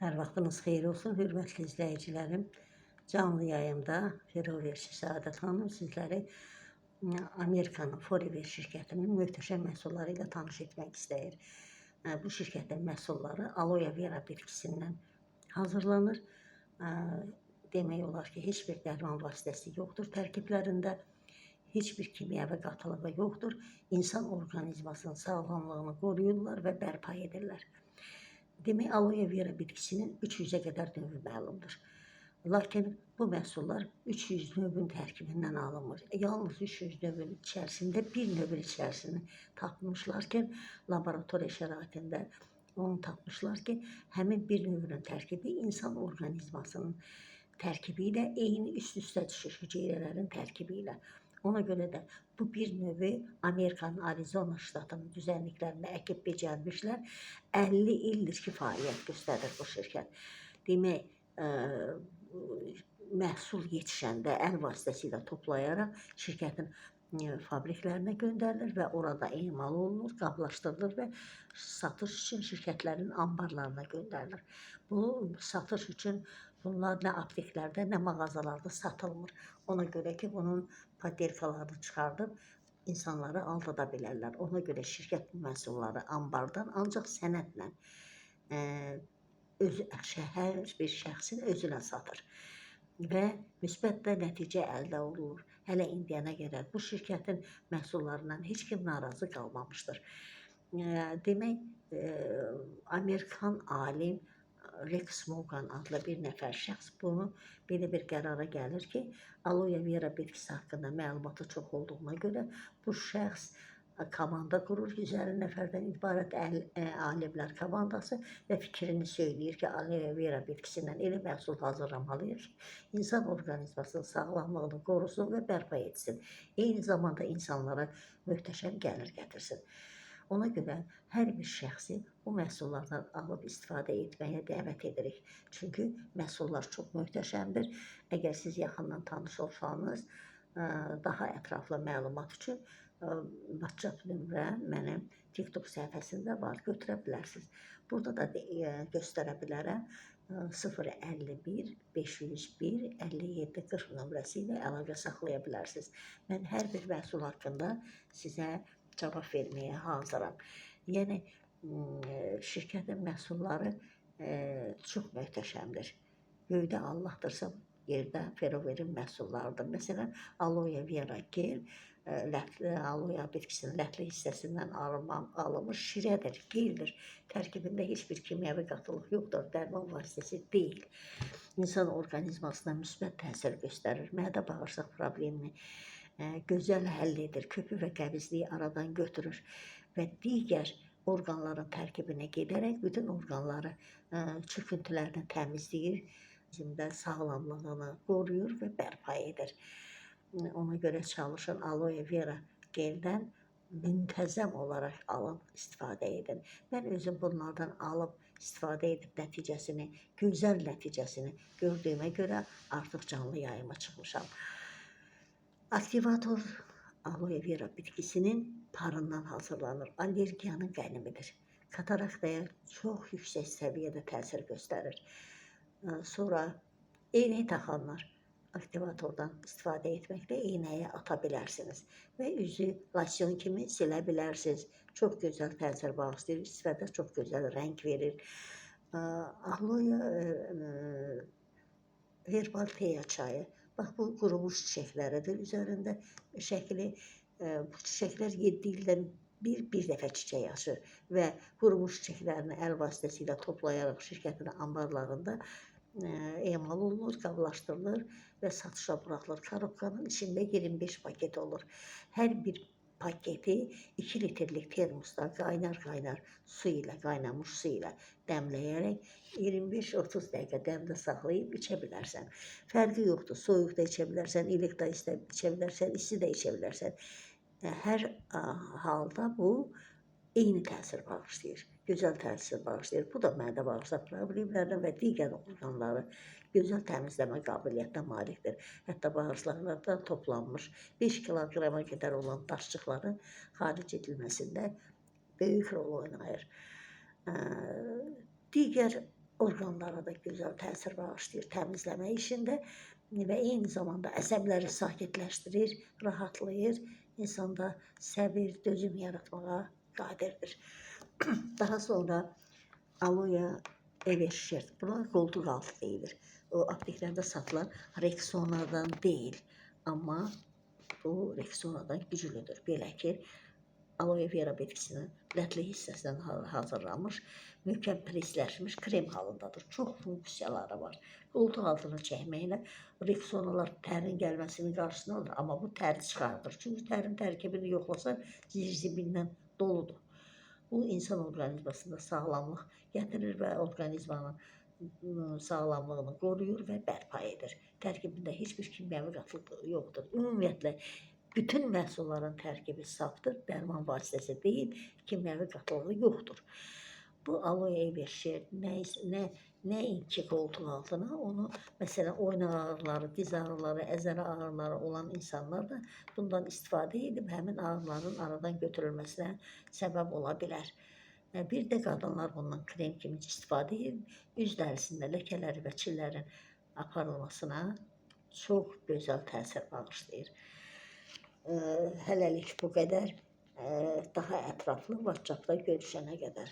Hər vaxtınız xeyir olsun, hörmətli izləyicilərim. Canlı yayımda Ferroverçi Səadət xanım sizləri Amerikanın Forever şirkətinin möhtəşəm məhsulları ilə tanış etmək istəyir. Bu şirkətin məhsulları aloe vera bitkisindən hazırlanır. Demək olar ki, heç bir dərman vasitəsi yoxdur tərkiblərində, heç bir kimyəvi qatılığı yoxdur. İnsan orqanizmasının sağlamlığını qoruyurlar və bərpa edirlər. Demək, aloe vera bitkisinin 300-ə qədər növü məlumdur. Lakin bu məhsullar 300 növün tərkibindən alınmır. Yalnız 300 növün içərisində bir növün içərisini tapmışlar ki, laboratoriya şəraitində onu tapmışlar ki, həmin bir növün tərkibi insan orqanizmasının tərkibi ilə eyni üst-üstə düşür hüceyrələrin tərkibi ilə. Ona görə də bu bir növü Amerikanın Arizona ştatının düzənliklərində əkib becərmişlər. 50 ildir ki, fəaliyyət göstərir bu şirkət. Demək, məhsul yetişəndə əl vasitəsilə toplayaraq şirkətin fabriklərinə göndərilir və orada emal olunur, qablaşdırılır və satış üçün şirkətlərin anbarlarına göndərilir. Bu satış üçün bunlar nə apteklərdə, nə mağazalarda satılmır. Ona görə ki, bunun patenkalarını çıxardıb insanları aldada bilərlər. Ona görə şirkət məhsulları anbardan ancaq sənədlə hər bir şəxsin özünə satır və müsbət nəticə əldə olunur. Hələ indiyənə qədər bu şirkətin məhsullarından heç kim narazı qalmamışdır. Demək, Amerikan alim Rex Morgan adlı bir nəfər şəxs bunu belə bir qərara gəlir ki, aloe vera bitkisi haqqında məlumatı çox olduğuna görə bu şəxs komanda qurur, 150 nəfərdən ibarət alimlər komandası və fikrini söyləyir ki, aloe vera bitkisindən elə məhsul hazırlamalıyıq ki, insan orqanizmasının sağlamlığını qorusun və bərpa etsin. Eyni zamanda insanlara möhtəşəm gəlir gətirsin. Ona görə hər bir şəxsi bu məhsullardan alıb istifadə etməyə dəvət edirik. Çünki məhsullar çox möhtəşəmdir. Əgər siz yaxından tanış olsanız, daha ətraflı məlumat üçün WhatsApp nömrəm mənim TikTok səhifəsində var, götürə bilərsiniz. Burada da göstərə bilərəm 051 501 57 40 nömrəsi ilə əlaqə saxlaya bilərsiniz. Mən hər bir məhsul haqqında sizə cavab verməyə hazıram. Yəni, şirkətin məhsulları çox möhtəşəmdir. Göydə Allahdırsa, yerdə Ferroverin məhsullarıdır. Məsələn, aloe vera gel, aloe bitkisinin lətli hissəsindən alınmış şirədir, geldir. Tərkibində heç bir kimyəvi qatılıq yoxdur, dərman vasitəsi deyil. İnsan orqanizmasına müsbət təsir göstərir, mədə bağırsaq problemini gözəl həll edir, köpü və qəbizliyi aradan götürür və digər orqanların tərkibinə gedərək bütün orqanları çöküntülərini təmizləyir, bizimdə sağlamlığını qoruyur və bərpa edir. Ona görə çalışın aloe vera geldən müntəzəm olaraq alıb istifadə edin. Mən özüm bunlardan alıb istifadə edib nəticəsini, gözəl nəticəsini gördüyümə görə artıq canlı yayıma çıxmışam. Aktivator aloe vera bitkisinin parından hazırlanır. Allergiyanın qənimidir. Kataraktaya çox yüksək səviyyədə təsir göstərir. Sonra eynək taxanlar aktivatordan istifadə etməklə eynəyə ata bilərsiniz və üzü lasyon kimi silə bilərsiniz. Çox gözəl təsir bağışlayır, sifətə çox gözəl rəng verir. Aloe herbal teya çayı. Bax, bu qurumuş çiçəkləridir. Üzərində şəkli, bu çiçəklər 7 ildən bir dəfə çiçək açır və qurumuş çiçəklərini əl vasitəsilə toplayaraq şirkətin anbarlarında emal olunur, qablaşdırılır və satışa buraxılır. Korobkanın içində 25 paket olur. Hər bir paketi 2 litrlik termosda qaynar su ilə, qaynamış su ilə dəmləyərək 25-30 dəqiqə dəmdə saxlayıb içə bilərsən. Fərqi yoxdur, soyuq da içə bilərsən, ilik da içə bilərsən, isti də içə bilərsən. Hər halda bu eyni təsir bağışlayır, gözəl təsir bağışlayır. Bu da mədə bağırsaq problemlərini və digər orqanları gözəl təmizləmə qabiliyyətinə malikdir. Hətta bağırsaqlardan toplanmış 5 kiloqrama qədər olan daşçıqların xaric edilməsində böyük rol oynayır. Digər orqanlara da gözəl təsir bağışlayır təmizləmə işində və eyni zamanda əsəbləri sakitləşdirir, rahatlayır, insanda səbir, dözüm yaratmağa qadirdir. Daha sonra aloe everşert, buna qoltuq altı deyilir. O apteklərdə satılan Rexona'dan deyil, amma bu Rexona'dan güclüdür. Belə ki, aloe vera bitkisinin lətli hissəsindən hazırlanmış, möhkəm presləşmiş krem halındadır. Çox funksiyaları var. Qoltuq altını çəkməklə Rexonalar tərin gəlməsinin qarşısını alır, amma bu təri çıxardır. Çünki tərin tərkibini yoxlasa zirzibindən doludur. Bu insan orqanizmasında sağlamlıq gətirir və orqanizmanın sağlamlığını qoruyur və bərpa edir. Tərkibində heç bir kimyəvi qatılıq yoxdur. Ümumiyyətlə, bütün məhsulların tərkibi safdır, dərman vasitəsi deyil, kimyəvi qatılığı yoxdur. Bu aloe everşert nəinki qoltuq altına, onu məsələn oynaq ağrıları, diz ağrıları, əzələ ağrıları olan insanlar da bundan istifadə edib həmin ağrıların aradan götürülməsinə səbəb ola bilər. Bir də qadınlar bundan krem kimi istifadə edib, üz dərisində ləkələri və çillərin aparılmasına çox gözəl təsir bağışlayır. Hələlik bu qədər. Daha ətraflı WhatsApp-da görüşənə qədər.